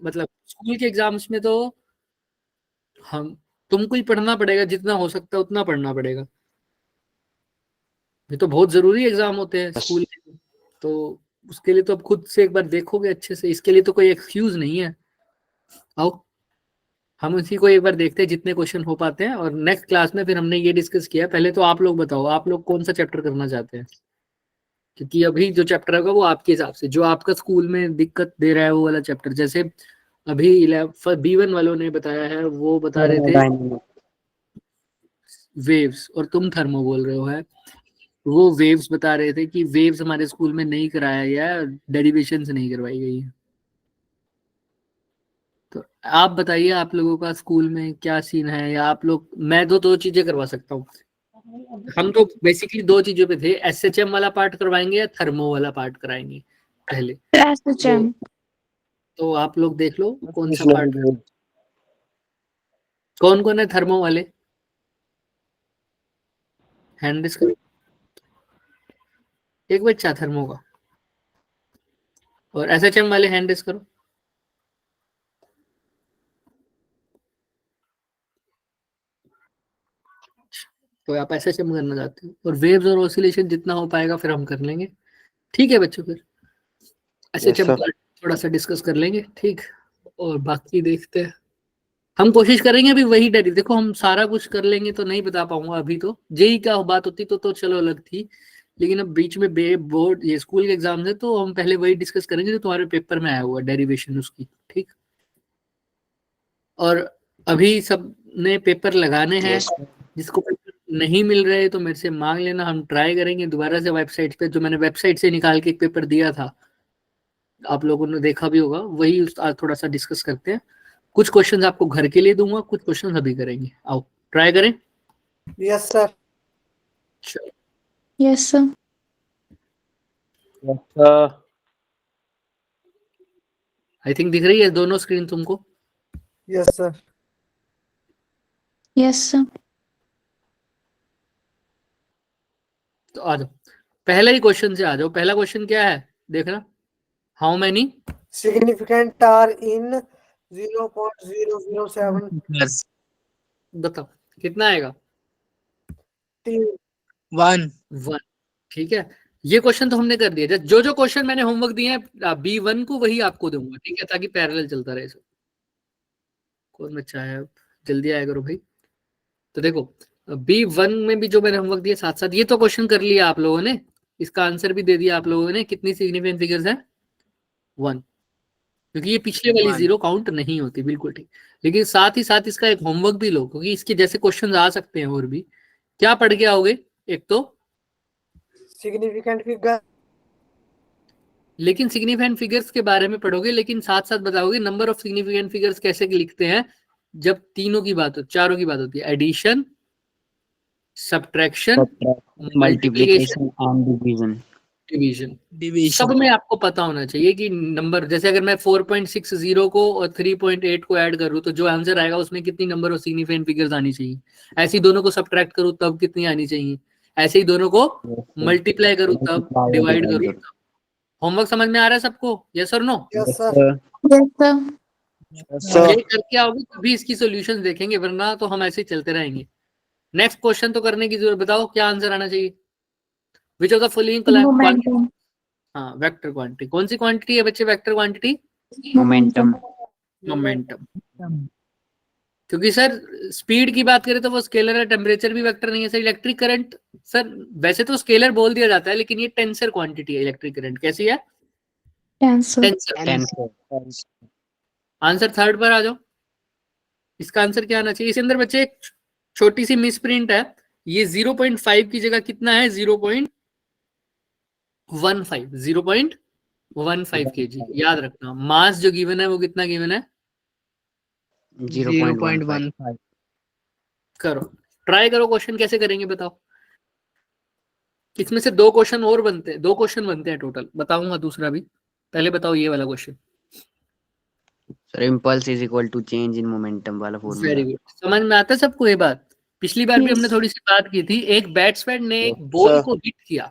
मतलब स्कूल के एग्जाम्स में तो हम तुमको ही पढ़ना पड़ेगा, जितना हो सकता है उतना पढ़ना पड़ेगा। ये तो बहुत जरूरी एग्जाम होते हैं स्कूल के, तो उसके लिए तो अब खुद से एक बार देखोगे अच्छे से, इसके लिए तो कोई एक्सक्यूज नहीं है। आओ हम उसी को एक बार देखते हैं जितने क्वेश्चन हो पाते हैं, और नेक्स्ट क्लास में फिर हमने ये डिस्कस किया। पहले तो आप लोग बताओ, आप लोग कौन सा चैप्टर करना चाहते हैं, क्योंकि अभी जो चैप्टर होगा वो आपके हिसाब से, जो आपका स्कूल में दिक्कत दे रहा है वो वाला चैप्टर। जैसे अभी B1 वालों ने बताया है, वो बता रहे थे वेव्स, और तुम थर्मो बोल रहे हो है। वो वेव्स बता रहे थे कि वेव्स हमारे स्कूल में नहीं कराया गया, डेरिवेशन से नहीं करवाई गई है। तो आप बताइए, आप लोगों का स्कूल में क्या सीन है, या आप लोग, मैं दो चीजें करवा सकता हूँ। हम तो बेसिकली दो चीजों पे थे, SHM वाला पार्ट करवाएंगे या थर्मो वाला पार्ट कराएंगे पहले। SHM। तो आप लोग देख लो कौन सा पार्ट, कौन कौन है थर्मो वाले, हैंड रेस करो। एक बच्चा थर्मो का, और SHM वाले हैंड रेस करो। तो आप SHM करना चाहते हो, और वेव्स और ऑसिलेशन जितना हो पाएगा फिर हम कर लेंगे। ठीक है बच्चों, फिर SHM पार्ट थोड़ा सा डिस्कस कर लेंगे, ठीक। और बाकी देखते हैं, हम कोशिश करेंगे अभी वही डेरी, देखो हम सारा कुछ कर लेंगे तो नहीं बता पाऊंगा अभी, तो जेई का बात होती तो चलो अलग थी, लेकिन अब बीच में बोर्ड ये स्कूल के एग्जाम है, तो हम पहले वही डिस्कस करेंगे जो तुम्हारे पेपर में आया हुआ डेरिवेशन उसकी, ठीक। और अभी सब ने पेपर लगाने हैं, जिसको पेपर नहीं मिल रहे तो मेरे से मांग लेना, हम ट्राई करेंगे दोबारा से वेबसाइट पे, जो मैंने वेबसाइट से निकाल के एक पेपर दिया था, आप लोगों ने देखा भी होगा, वही आज थोड़ा सा डिस्कस करते हैं। कुछ क्वेश्चंस आपको घर के लिए दूंगा, कुछ क्वेश्चंस अभी करेंगे, आओ ट्राई करें। Yes sir. Yes sir. I think दिख रही है दोनों स्क्रीन तुमको। Yes sir. Yes sir. तो आ जाओ, पहले ही क्वेश्चन से आ जाओ। पहला क्वेश्चन क्या है देखना, how many significant are in 0.007 बताओ कितना आएगा। 1। ठीक है, ये क्वेश्चन तो हमने कर दिया। जो जो क्वेश्चन मैंने होमवर्क दिए हैं B1 को वही आपको दूंगा, ठीक है, ताकि पैरेलल चलता रहे सब। कौन बच्चा है अब, जल्दी आया करो भाई। तो देखो B1 में भी जो मैंने होमवर्क दिया साथ साथ, ये तो क्वेश्चन कर लिया आप लोगों ने, इसका आंसर भी दे दिया आप लोगों ने। कितनी सिग्निफिकेंट फिगर्स है 1, क्योंकि ये पिछले वाली 0 काउंट नहीं होती, बिल्कुल ठीक। लेकिन साथ ही साथ इसका एक होमवर्क भी लो, क्योंकि इसके जैसे क्वेश्चन आ सकते हैं और भी। क्या पढ़ के आओगे, एक तो सिग्निफिकेंट फिगर, लेकिन सिग्निफिकेंट फिगर्स के बारे में पढ़ोगे, लेकिन साथ साथ बताओगे नंबर ऑफ सिग्निफिकेंट फिगर्स कैसे लिखते हैं जब तीनों की बात हो, चारों की बात होती है, addition, subtraction, multiplication and division. सब में आपको पता होना चाहिए कि नंबर, जैसे अगर मैं 4.60 को और 3.8 को ऐड करूं तो जो आंसर आएगा उसमें कितनी नंबर ऑफ सिग्निफिकेंट फिगर्स आनी चाहिए। ऐसे ही दोनों को सब्ट्रैक्ट करूं तब कितनी आनी चाहिए, ऐसे ही दोनों को मल्टीप्लाई करूं तब, डिवाइड करूं तब। होमवर्क समझ में आ रहा है सबको, यस और no? Yes sir. Yes sir. ये करके आओगे तभी इसकी सॉल्यूशंस देखेंगे, वरना तो हम ऐसे ही चलते रहेंगे। नेक्स्ट क्वेश्चन तो करने की जरूरत, बताओ क्या आंसर आना चाहिए। Which of the following, momentum. हाँ वेक्टर क्वांटिटी, कौन सी क्वांटिटी है बच्चे वेक्टर क्वांटिटी? मोमेंटम। मोमेंटम। क्योंकि सर स्पीड की बात करें तो वो स्केलर है, टेम्परेचर भी वेक्टर नहीं है सर। इलेक्ट्रिक करंट सर वैसे तो स्केलर बोल दिया जाता है, लेकिन ये टेंसर क्वांटिटी है। इलेक्ट्रिक करंट कैसी है? टेंसर। आंसर थर्ड पर आ जाओ, इसका आंसर क्या आना चाहिए। इसके अंदर बच्चे एक छोटी सी मिस प्रिंट है, ये 0.5 की जगह कितना है, 0.15, 0.15 kg। याद रखना मास जो गिवन है वो कितना गिवन है, 0.15। करो ट्राई करो, क्वेश्चन कैसे करेंगे बताओ। इसमें से दो क्वेश्चन और बनते हैं, 2 क्वेश्चन बनते हैं टोटल, बताऊंगा दूसरा भी। पहले बताओ ये वाला question. Sir impulse is equal to change in momentum वाला फॉर्मूला। वेरी गुड, समझ में आता है सबको ये बात। पिछली बार भी हमने थोड़ी सी बात की थी। एक बैट्समैन ने एक बॉल को हिट किया,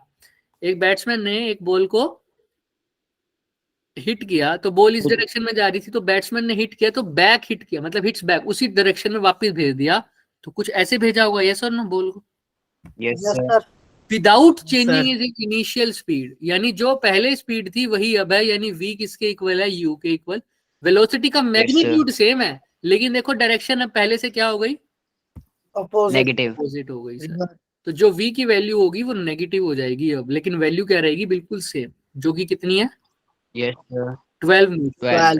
एक बैट्समैन ने एक बॉल को हिट किया तो बॉल इस डायरेक्शन में जा रही थी, तो बैट्समैन ने हिट किया तो बैक हिट किया, मतलब हिट्स बैक, उसी डायरेक्शन में वापस भेज दिया, तो कुछ ऐसे भेजा होगा, यस और नो बॉल को, yes yes sir, sir. Without changing is initial speed, यानी जो पहले स्पीड थी वही अब है, यानी v किसके इक्वल है, u के इक्वल। वेलोसिटी का मैग्नीट्यूड सेम है, लेकिन देखो डायरेक्शन अब पहले से क्या हो गई, अपोजिट। नेगेटिव, अपोजिट हो गई सर। तो जो v की वैल्यू होगी वो नेगेटिव हो जाएगी अब, लेकिन वैल्यू क्या रहेगी, बिल्कुल सेम, जो कि कितनी है, यस सर, 12 न्यूटन। 12,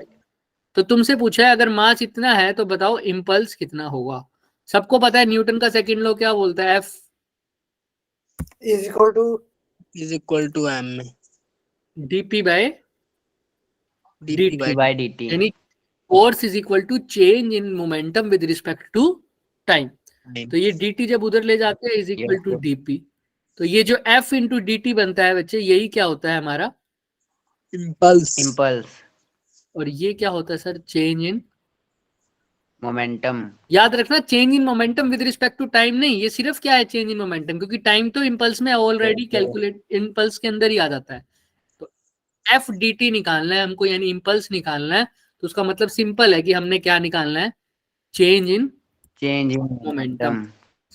तो तुमसे पूछा है अगर मास इतना है तो बताओ इम्पल्स कितना होगा। सबको पता है न्यूटन का सेकंड लॉ क्या बोलता है, F is equal to m dp by dt, by dt, यानी force is equal to change in momentum with respect to time. तो ये dt जब उधर ले जाते हैं इज इक्वल टू dp, तो ये जो f इंटू dt बनता है बच्चे, यही क्या होता है हमारा, इम्पल्स, और ये क्या होता है सर, चेंज इन, मोमेंटम, याद रखना change in momentum with respect to time नहीं, ये सिर्फ क्या है चेंज इन मोमेंटम, क्योंकि टाइम तो इम्पल्स में ऑलरेडी कैलकुलेट, इम्पल्स के अंदर ही आ जाता है। तो एफ डी टी निकालना है हमको, यानी इम्पल्स निकालना है, तो उसका मतलब सिंपल है कि हमने क्या निकालना है, चेंज इन मोमेंटम।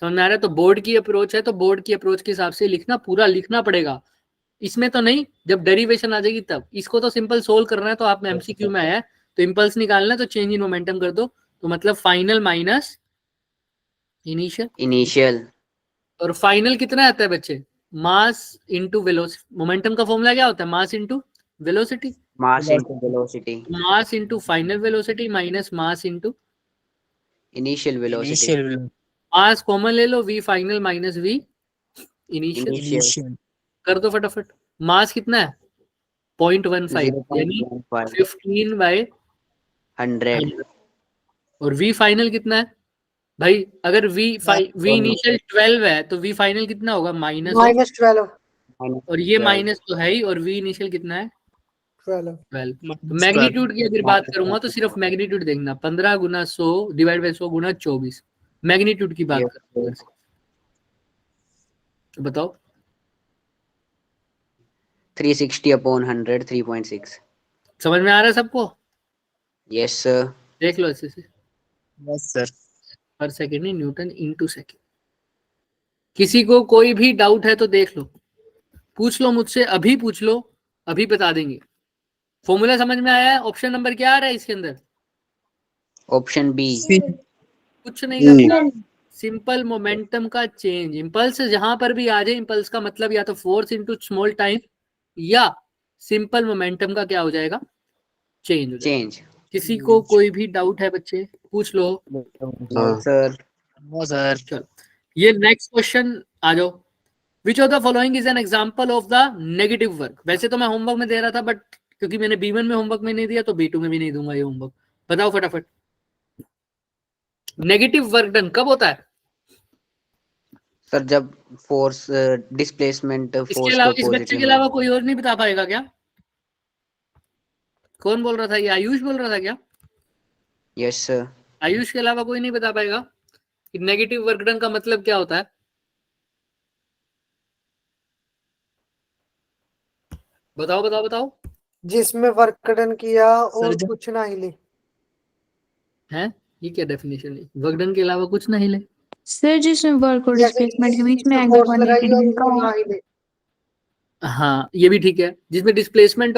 समझ में आ रहा है। तो बोर्ड की अप्रोच है, तो बोर्ड की अप्रोच के हिसाब से लिखना, पूरा लिखना पड़ेगा, इसमें तो नहीं, जब डेरिवेशन आ जाएगी तब। इसको तो सिंपल सोल्व करना है, तो आप में एमसीक्यू में आया है, तो इम्पल्स निकालना है तो चेंज इन मोमेंटम कर दो, तो मतलब फाइनल माइनस इनिशियल। और फाइनल कितना आता है बच्चे, मास इनटू वेलोसिटी। मोमेंटम का फॉर्मूला क्या होता है, mass into velocity, mass into velocity, mass into final velocity minus mass into initial velocity, mass common ले लो, v final minus v initial, कर दो फटाफट। मास कितना है 0.15, यानी 15 बाय 100, और v फाइनल कितना है भाई, अगर v इनिशियल 12 है तो v फाइनल कितना होगा, -12, और ये माइनस तो है ही, और v इनिशियल कितना है 12। 12। तो मैग्नीट्यूड की अगर बात करूंगा तो सिर्फ मैग्नीट्यूड देखना, 15 गुना 100 डिवाइड बाय 100 गुना 24, मैग्नीट्यूड की बात करूंगा। तो बताओ 360 अपॉन 100, 3.6। समझ में आ रहा है सबको, यस सर, देख लो ऐसे से, यस सर। पर सेकेंड नहीं, न्यूटन इनटू सेकेंड। किसी को कोई भी डाउट है तो देख लो, पूछ लो मुझसे, अभी पूछ लो, अभी बता देंगे। फॉर्मूला समझ में आया है, ऑप्शन नंबर क्या आ रहा है इसके अंदर, ऑप्शन बी, कुछ नहीं करना, सिंपल मोमेंटम का चेंज, इंपल्स जहां पर भी आ जाए, इंपल्स का मतलब या तो फोर्स इनटू स्मॉल टाइम, या सिंपल मोमेंटम का क्या हो जाएगा, चेंज हो जाएगा। चेंज। किसी को कोई भी डाउट है बच्चे, पूछ लो। सर, चलो ये नेक्स्ट क्वेश्चन आ जाओ। Which of the following is an example of the negative work. वैसे तो मैं होमवर्क में दे रहा था, बट क्योंकि मैंने B1 में होमवर्क में नहीं दिया तो B2 में भी नहीं दूंगा ये होमवर्क। बताओ फटाफट, नेगेटिव वर्क डन कब होता है, सर जब फोर्स डिस्प्लेसमेंट इसके फोर्स अलावा, को इस बच्चे पॉजिटिव के अलावा कोई और नहीं बता पाएगा क्या, कौन बोल रहा था, ये आयुष बोल रहा था क्या, यस सर, आयुष के अलावा कोई नहीं बता पाएगा कि नेगेटिव वर्क डन का मतलब क्या होता है। बताओ बताओ बताओ, जिसमें वर्क डन किया और कुछ ना हिले। हैं ये क्या डेफिनेशन है, वर्क डन के अलावा कुछ ना हिले। सर जिसमें वर्क और जैसे डिस्प्लेसमेंट के बीच में इसमें एंगल फोर्स लगाई 180 और डिग्री का वो हो। ना हिले। हाँ ये भी ठीक है, जिसमें डिस्प्लेसमेंट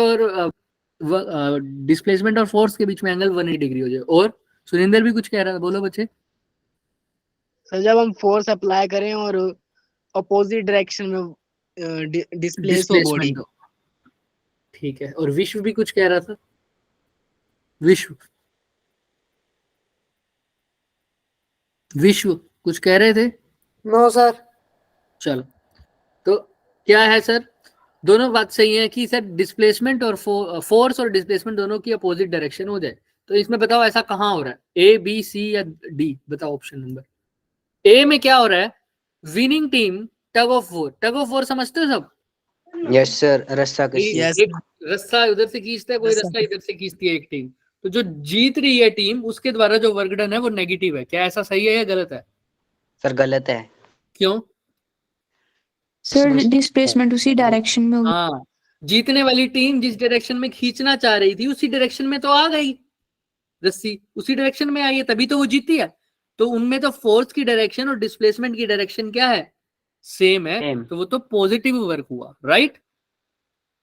और फोर्स के बीच में एंगल 180 डिग्री हो जाए। और सुरेंद्र भी कुछ कह रहा था, बोलो बच्चे। सर जब हम फोर्स अप्लाई करें और अपोजिट डायरेक्शन में डिस्प्लेस हो बॉडी। डिस्प्लेसमेंट हो, ठीक है। और विश्व भी कुछ कह रहा था, विश्व कुछ कह रहे थे। No sir. चलो तो क्या है सर, दोनों बात सही है कि सर डिस्प्लेसमेंट और फोर्स और डिस्प्लेसमेंट दोनों की अपोजिट डायरेक्शन हो जाए। तो इसमें बताओ ऐसा कहाँ हो रहा है, ए बी सी या डी, बताओ ऑप्शन नंबर। ए में क्या हो रहा है, winning team tug of war समझते हो सब। यस सर, रस्सा कशी, एक रस्सा उधर से खींचता है, कोई रस्सा इधर से खींचती है एक टीम, तो जो जीत रही है टीम उसके द्वारा जो वर्क डन है वो नेगेटिव है। क्या ऐसा सही है या गलत है, सर गलत है। क्यों। सर डिस्प्लेसमेंट उसी डायरेक्शन में होगी। हाँ जीतने वाली टीम जिस डायरेक्शन में खींचना चाह रही थी उसी डायरेक्शन में तो आ गई, रस्सी उसी डायरेक्शन में आई है, तभी तो वो जीती है। तो उनमें तो फोर्स की डायरेक्शन और डिस्प्लेसमेंट की डायरेक्शन क्या है, सेम है, Same. तो वो तो पॉजिटिव वर्क हुआ, राइट।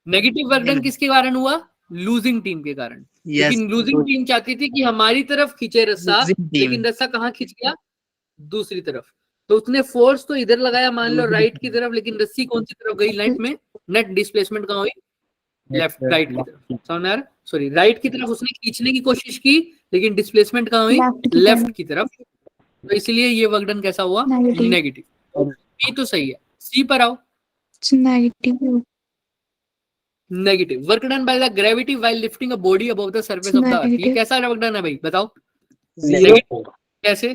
नेगेटिव वर्क डन किसके कारण हुआ, लूजिंग टीम के कारण। यस लेकिन लूजिंग टीम चाहती थी कि हमारी तरफ खींचे रस्सा, Losing team. लेकिन रस्सा कहाँ खींच गया, दूसरी तरफ। तो उसने फोर्स तो इधर लगाया मान लो राइट की तरफ, लेकिन रस्सी कौन सी तरफ गई, नेट में, नेट डिस्प्लेसमेंट कहाँ हुई, लेफ्ट, राइट की तरफ। समझ आ रहा, सॉरी राइट की तरफ उसने खींचने की कोशिश की, लेकिन डिस्प्लेसमेंट कहाँ हुई, लेफ्ट की तरफ। तो इसलिए ये वर्क डन कैसा हुआ, Negative. नेगेटिव। ये तो सही है। सी पर आओ, It's negative. Negative. Work done by the gravity while lifting a body above the surface of the earth. ये Negative. कैसा वर्क डन है भाई, बताओ। जीरो कैसे,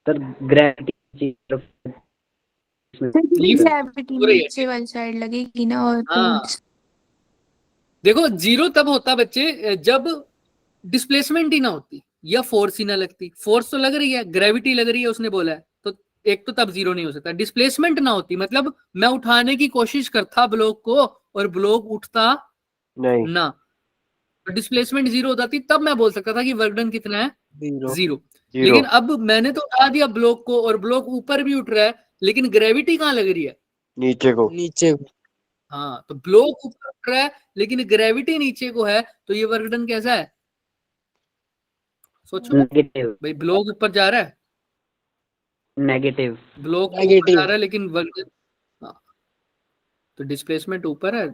सर ग्रेविटी ग्रेविटी हो रही है। नीचे वाली साइड लगेगी ना, और हाँ देखो, जीरो तब होता बच्चे जब डिस्प्लेसमेंट ही ना होती या फोर्स ही ना लगती। फोर्स तो लग रही है, ग्रेविटी लग रही है उसने बोला है, तो एक तो तब जीरो नहीं हो सकता। डिस्प्लेसमेंट ना होती मतलब मैं उठाने की कोशिश करता ब्लॉक को और ब्लॉक उठता नहीं ना, तो डिस्प्लेसमेंट जीरो हो जाती, तब मैं बोल सकता था कि वर्क डन कितना है, जीरो जीरो। जीरो लेकिन अब मैंने तो उठा दिया ब्लॉक को और ब्लॉक ऊपर भी उठ रहा है, लेकिन ग्रेविटी कहाँ लग रही है, नीचे को नीचे हाँ, तो ब्लॉक ऊपर उठ रहा है लेकिन ग्रेविटी नीचे को है, तो ये वर्क डन कैसा है, सोचो नेगेटिव भाई। ब्लॉक ऊपर जा रहा है, नेगेटिव ब्लॉक ऊपर Negative. जा रहा है, लेकिन वर्क, हाँ, तो डिस्प्लेसमेंट ऊपर है,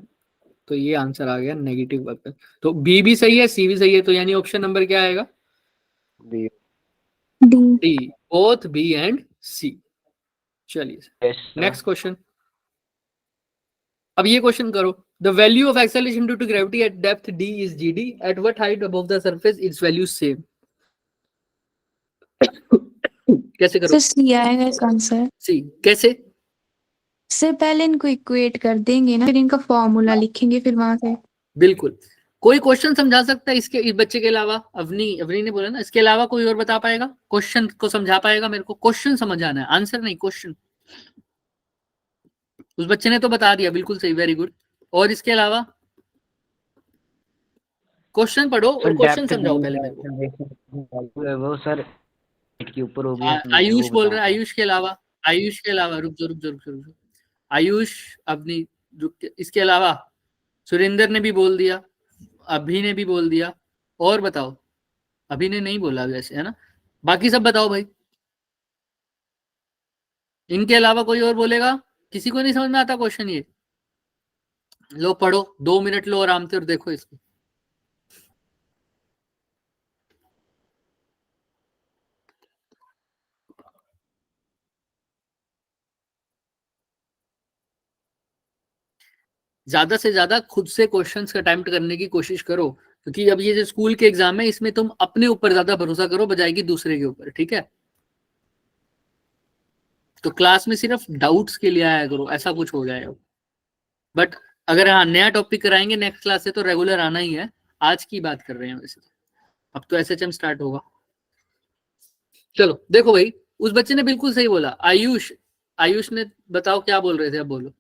तो ये आंसर आ गया नेगेटिव वर्क डन। तो बी भी सही है, सी भी सही है, तो यानी ऑप्शन नंबर क्या आएगा, B D. D, both B and C. चलिए नेक्स्ट क्वेश्चन। अब ये क्वेश्चन करो, the value of acceleration due to gravity at depth d is gd, at what height above the surface its value same. कैसे करो, sir C आएगा इसका answer. सी कैसे, sir पहले इनको इक्वेट कर देंगे ना, फिर इनका फॉर्मूला लिखेंगे, फिर वहां से। बिल्कुल। कोई क्वेश्चन समझा सकता है इसके, इस बच्चे के अलावा, अवनी ने बोला ना, इसके अलावा कोई और बता पाएगा, क्वेश्चन को समझा पाएगा, मेरे को क्वेश्चन समझ आना है, आंसर नहीं, क्वेश्चन। उस बच्चे ने तो बता दिया, बिल्कुल सही, वेरी गुड। और इसके अलावा क्वेश्चन पढ़ो और क्वेश्चन समझाओ पहले मेरे को। वो सर के ऊपर होगी आयुष बोल रहा है, आयुष के अलावा, आयुष के अलावा, रुक जाओ, आयुष, अवनी, इसके अलावा सुरेंद्र ने भी बोल दिया, अभी ने भी बोल दिया, और बताओ, अभी ने नहीं बोला वैसे, है ना, बाकी सब बताओ भाई। इनके अलावा कोई और बोलेगा, किसी को नहीं समझ में आता क्वेश्चन ये, लो पढ़ो, 2 मिनट लो आराम से और देखो इसको। ज्यादा से ज्यादा खुद से क्वेश्चंस अटेम्प्ट करने की कोशिश करो, क्योंकि अब ये जो स्कूल के एग्जाम है इसमें तुम अपने ऊपर ज्यादा भरोसा करो बजाय कि दूसरे के ऊपर, ठीक है। तो क्लास में सिर्फ डाउट्स के लिए आया करो, ऐसा कुछ हो जाएगा। बट अगर हाँ नया टॉपिक कराएंगे नेक्स्ट क्लास से तो रेगुलर आना ही है, आज की बात कर रहे हैं वैसे। अब तो एसएचएम स्टार्ट होगा। चलो देखो भाई, उस बच्चे ने बिल्कुल सही बोला, आयुष, आयुष ने बताओ क्या बोल रहे थे, अब बोलो।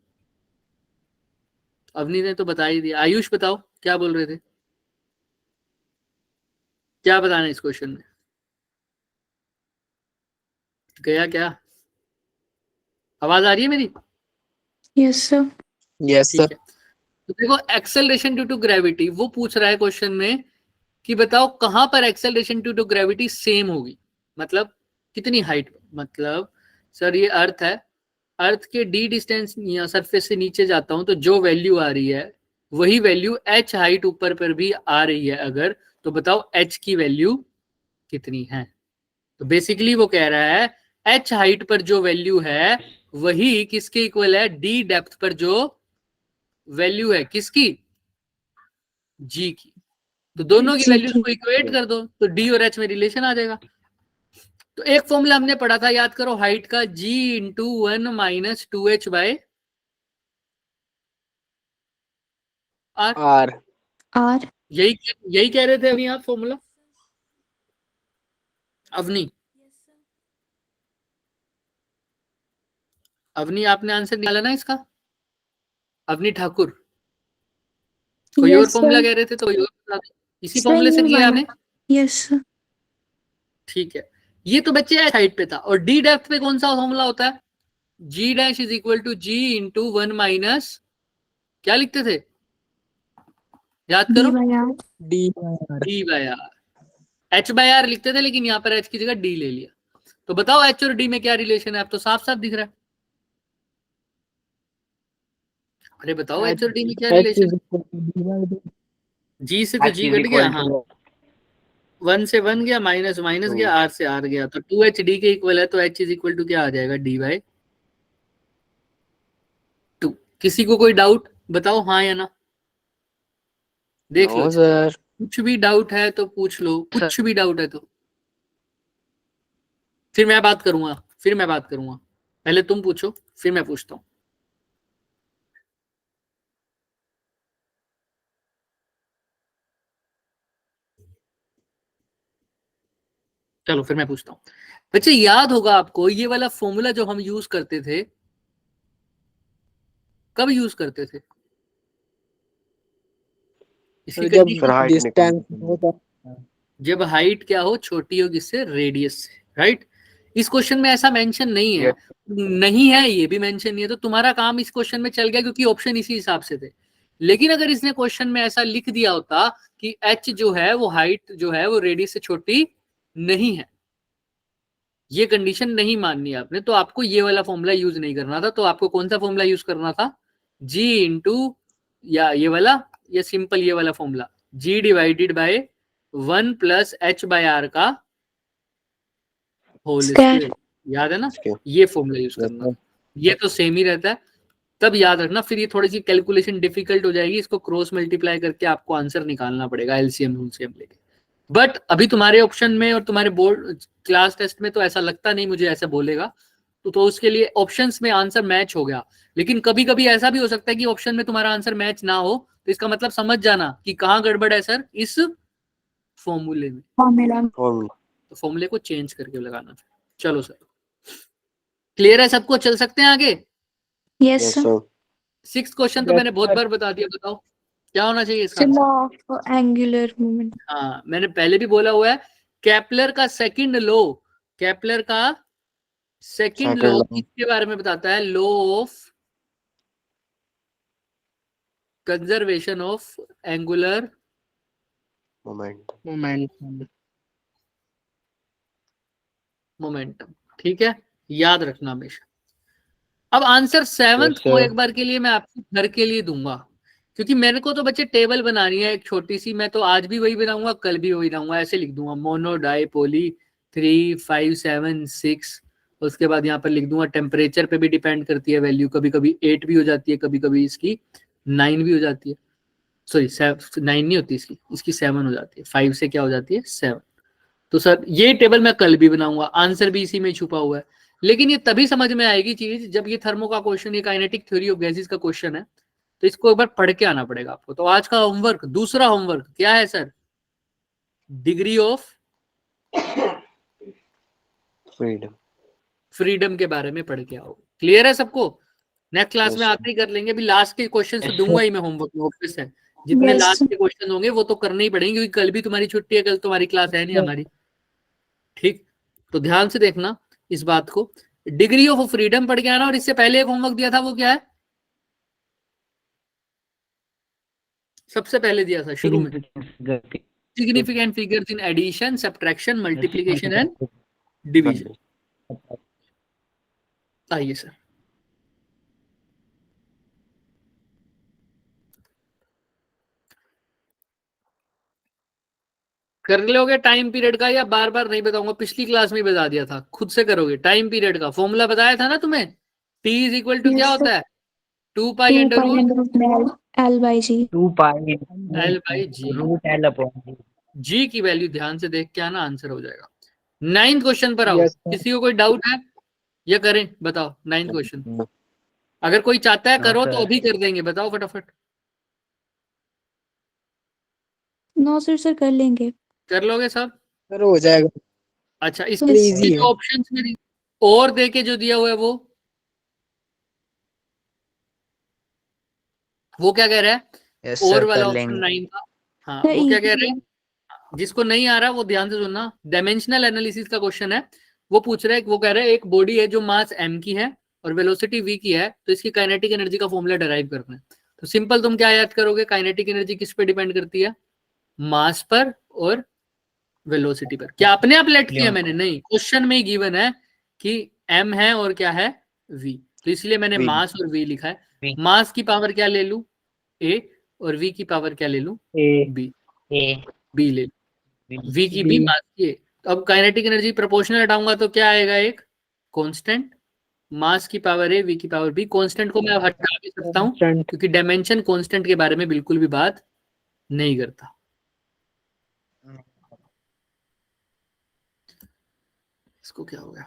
अवनी ने तो बता ही दिया, आयुष बताओ क्या बोल रहे थे, क्या बताना है इस क्वेश्चन में, गया क्या, आवाज आ रही है मेरी, यस सर। यस ठीक सर है। तो देखो एक्सेलरेशन ड्यू टू ग्रेविटी वो पूछ रहा है क्वेश्चन में कि बताओ कहां पर acceleration due to gravity same होगी, मतलब कितनी हाइट, मतलब सर ये अर्थ है, अर्थ के डी डिस्टेंस या सरफेस से नीचे जाता हूं तो जो वैल्यू आ रही है वही वैल्यू एच हाइट ऊपर पर भी आ रही है अगर, तो बताओ एच की वैल्यू कितनी है। तो बेसिकली वो कह रहा है एच हाइट पर जो वैल्यू है वही किसके इक्वल है, डी डेप्थ पर जो वैल्यू है किसकी, जी की। तो दोनों की जी वैल्यूज की। को इक्वेट कर दो तो डी और एच में रिलेशन आ जाएगा। तो एक फॉर्मूला हमने पढ़ा था, याद करो, हाइट का, g into 1 minus 2h by R. R R. यही यही कह रहे थे अभी आप फॉर्मूला, अवनी, अवनी आपने आंसर निकाला ना इसका, अवनी ठाकुर, कोई और Yes, फॉर्मूला sir. कह रहे थे तो कोई और बता दो। इसी Sir, फॉर्मूले से ये किया वाला. आपने? Yes, sir. ठीक है, ये तो बच्चे हाइट पे था। और डी डेप्थ पे कौन सा फॉर्मूला होता है? G dash is equal to g into 1 minus, क्या लिखते थे, याद D करो, by R. D D by R. H by R लिखते थे, लेकिन यहाँ पर एच की जगह डी ले लिया। तो बताओ एच और डी में क्या रिलेशन है? अब तो साफ साफ दिख रहा है। अरे बताओ एच और डी में क्या रिलेशन है? जी से तो जी कट गया, हाँ, 1 से 1 गया, माइनस माइनस गया, आर से आर गया, तो 2h डी के इक्वल है, तो h इज इक्वल टू क्या आ जाएगा, डी बाई 2। किसी को कोई डाउट बताओ, हाँ या ना? देख लो, सर। कुछ भी डाउट है तो पूछ लो, कुछ भी डाउट है तो फिर मैं बात करूंगा, पहले तुम पूछो फिर मैं पूछता हूँ। चलो फिर मैं पूछता हूँ। बच्चे याद होगा आपको ये वाला फॉर्मूला जो हम यूज करते थे, कब यूज करते थे? इसकी जब कंडीशन डिस्टेंस जब हाइट क्या हो, छोटी हो किससे, रेडियस से, राइट। इस क्वेश्चन में ऐसा मेंशन नहीं है, नहीं है, ये भी मेंशन नहीं है, तो तुम्हारा काम इस क्वेश्चन में चल गया क्योंकि ऑप्शन इसी हिसाब से थे। लेकिन अगर इसने क्वेश्चन में ऐसा लिख दिया होता कि h जो है वो हाइट जो है वो रेडियस से छोटी नहीं है, ये कंडीशन नहीं माननी आपने, तो आपको ये वाला फॉर्मूला यूज नहीं करना था। तो आपको कौन सा फॉर्मूला यूज करना था? g इंटू, या ये वाला, या सिंपल ये वाला formula, g divided by 1 plus h by R का होल स्क्वायर, याद है ना? ये फॉर्मूला यूज करना था। ये तो सेम ही रहता है, तब याद रखना। फिर ये थोड़ी सी कैलकुलेशन डिफिकल्ट हो जाएगी, इसको क्रॉस मल्टीप्लाई करके आपको आंसर निकालना पड़ेगा, एलसीएम यूलसीएम लेके। बट अभी तुम्हारे ऑप्शन में और तुम्हारे बोर्ड क्लास टेस्ट में तो ऐसा लगता नहीं मुझे ऐसा बोलेगा, तो उसके लिए ऑप्शंस में आंसर मैच हो गया। लेकिन कभी कभी ऐसा भी हो सकता है कि ऑप्शन में तुम्हारा आंसर मैच ना हो, तो इसका मतलब समझ जाना कि कहाँ गड़बड़ है सर, इस फॉर्मूले में। तो फॉर्मूले को चेंज करके लगाना। चलो सर, क्लियर है सबको, चल सकते हैं आगे? Yes, sir. 6th क्वेश्चन तो मैंने बहुत बार बता दिया, बताओ क्या होना चाहिए इसका? Law of angular moment. हाँ, मैंने पहले भी बोला हुआ है, केपलर का सेकंड लॉ, केपलर का सेकंड लॉ किसके बारे में बताता है? Law of conservation of angular momentum. ठीक है, याद रखना हमेशा। अब आंसर 7th को एक बार के लिए मैं आपको घर के लिए दूंगा, क्योंकि मेरे को तो बच्चे टेबल बनानी है एक छोटी सी, मैं तो आज भी वही बनाऊंगा, कल भी वही बनाऊंगा, ऐसे लिख दूंगा मोनो डाई पोली 3 5 7 6। उसके बाद यहाँ पर लिख दूंगा, टेम्परेचर पे भी डिपेंड करती है वैल्यू, कभी कभी 8 भी हो जाती है, कभी कभी इसकी 9 भी हो जाती है, सॉरी 9 नहीं होती इसकी 7 हो जाती है, 5 से क्या हो जाती है, 7। तो सर ये टेबल मैं कल भी बनाऊंगा, आंसर भी इसी में छुपा हुआ है। लेकिन ये तभी समझ में आएगी चीज जब ये थर्मो का क्वेश्चन, ये काइनेटिक थ्योरी ऑफ गैसेस का क्वेश्चन है, तो इसको एक बार पढ़ के आना पड़ेगा आपको। तो आज का होमवर्क, दूसरा होमवर्क क्या है सर? डिग्री ऑफ फ्रीडम के बारे में पढ़ के आओ। क्लियर है सबको? नेक्स्ट क्लास में आते ही कर लेंगे, अभी लास्ट के क्वेश्चन तो दूंगा ही मैं होमवर्क में, ऑब्वियस है। जितने लास्ट के क्वेश्चन होंगे वो तो करने ही पड़ेंगे, क्योंकि कल भी तुम्हारी छुट्टी है, कल तुम्हारी क्लास है नहीं हमारी। ठीक, तो ध्यान से देखना इस बात को। डिग्री ऑफ फ्रीडम पढ़ के आना, और इससे पहले एक होमवर्क दिया था, वो क्या है? सबसे पहले दिया था शुरू में, significant figures in addition, subtraction, multiplication and division. आइए सर, कर लोगे टाइम पीरियड का, या बार बार नहीं बताऊंगा? पिछली क्लास में बता दिया था, खुद से करोगे। टाइम पीरियड का फॉर्मूला बताया था ना तुम्हें, T इज इक्वल टू क्या होता है? 2 pi under root L by G. 2 pi L by G। Root L upon G की वैल्यू ध्यान से देख के आना, आंसर हो जाएगा। 9th क्वेश्चन पर आओ। Yes, sir. किसी को कोई डाउट है या करें? बताओ 9th क्वेश्चन, अगर कोई चाहता है करो तो अभी कर देंगे, बताओ फटाफट। No sir कर लेंगे। कर लोगे सब? सर हो जाएगा। अच्छा, तो इसके easy जो है। ऑप्शंस में और देके जो दिया हुआ है वो क्या कह रहा है? यस और सर वाला कर ऑप्शन लेंगे 9 था। हाँ तो वो क्या कह रहे easy हैं, जिसको नहीं आ रहा वो ध्यान से सुनना। डायमेंशनल एनालिसिस का क्वेश्चन है, वो पूछ रहा है, वो कह रहा है एक बॉडी है जो मास m की है और वेलोसिटी v की है, तो इसकी काइनेटिक एनर्जी का फॉर्मूला डराइव करना है। तो सिंपल तुम क्या याद करोगे, काइनेटिक एनर्जी किस पे डिपेंड करती है, मास पर और वेलोसिटी पर। क्या अपने आप लेट किया मैंने, नहीं, क्वेश्चन में ही गिवन है कि m है और क्या है v, तो इसलिए मैंने V। मास और v लिखा है। V। मास की पावर क्या ले लूं, a, और v की पावर क्या ले लूं, A b, A b ले लूं, v की b B मास की a। तो अब काइनेटिक एनर्जी प्रोपोर्शनल हटाऊंगा तो क्या आएगा, एक कांस्टेंट, मास की पावर a, v की पावर b। कांस्टेंट को मैं अब हटा भी सकता हूं constant। क्योंकि डायमेंशन कांस्टेंट के बारे में बिल्कुल भी बात नहीं करता। इसको क्या हो गया,